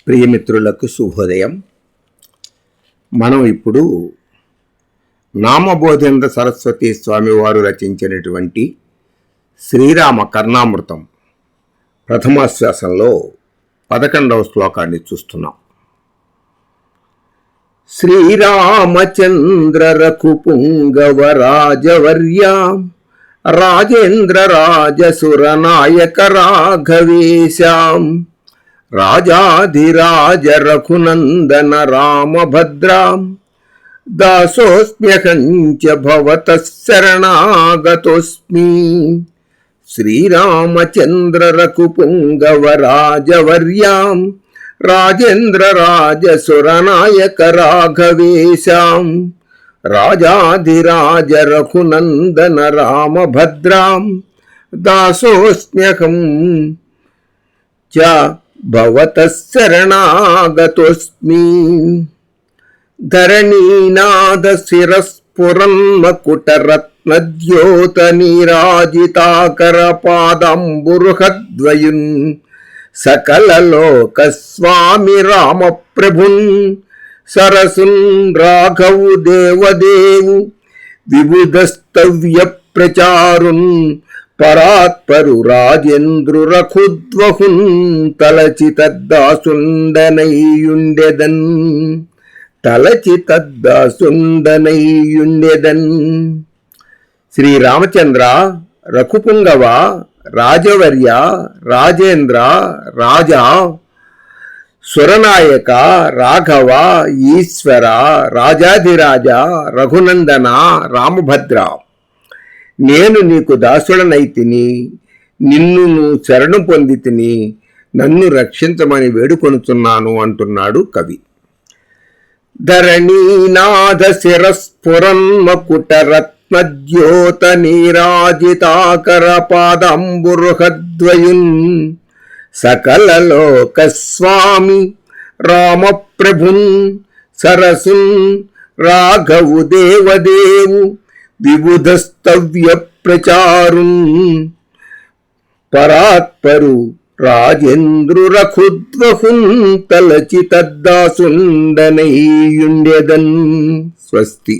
ప్రియమిత్రులకు శుభోదయం. మనం ఇప్పుడు నామబోధేంద్ర సరస్వతి స్వామి వారు రచించినటువంటి శ్రీరామ కర్ణామృతం ప్రథమాశ్వాసంలో 11వ శ్లోకాన్ని చూస్తున్నాం. శ్రీరామచంద్ర రఘుపుంగవ రాజవర్యాం రాజేంద్ర రాజసురనాయక రాఘవేశాం రాజాధిరాజ రఘునందన రామభద్రాం దాసోస్మ్యహంచ భవతః శరణాగతోస్మి. శ్రీరామచంద్ర రఘుపుంగవ రాజవర్యాం రాజేంద్ర రాజసురనాయక రాఘవేశాం రాజాధిరాజ రఘునందన రామభద్రాం దాసోస్మ్యహం చ భవతః శరణాగతోస్మి. ధరణీనాథ శిరస్ఫురన్మకుటరత్నద్యోత నీరాజితాకర పాదంబురుహద్వయున్ సకలలోక స్వామి రామప్రభున్ సరసున్ రాఘవు దేవదేవు విబుధస్తవ్య ప్రచారున్ పరాత్పరు రాజేంద్రు రఘుద్వహున్ తలచితద్దాసుండనైయుండెదన్ శ్రీరామచంద్ర రఘుపుంగవ రాజవర్య రాజేంద్ర రాజా సురనాయక రాఘవ ఈశ్వర రాజాధిరాజ రఘునందన రామభద్ర, నేను నీకు దాసుడనైతిని, నిన్ను శరణు పొందితిని, నన్ను రక్షించమని వేడుకొనుచున్నాను అంటున్నాడు కవి. ధరణీనాథ శిరస్ఫురన్మకుటరత్నద్యోత నీరాజితాకర పాదంబురుహద్వయున్ సకలలోక స్వామి రామప్రభున్ సరసున్ రాఘవు దేవదేవు విబుధస్తవ్య ప్రచారున్ పరాత్పరు రాజేంద్రు రఘుద్వహున్ తలచితద్దాసుండనైయుండెదన్. స్వస్తి.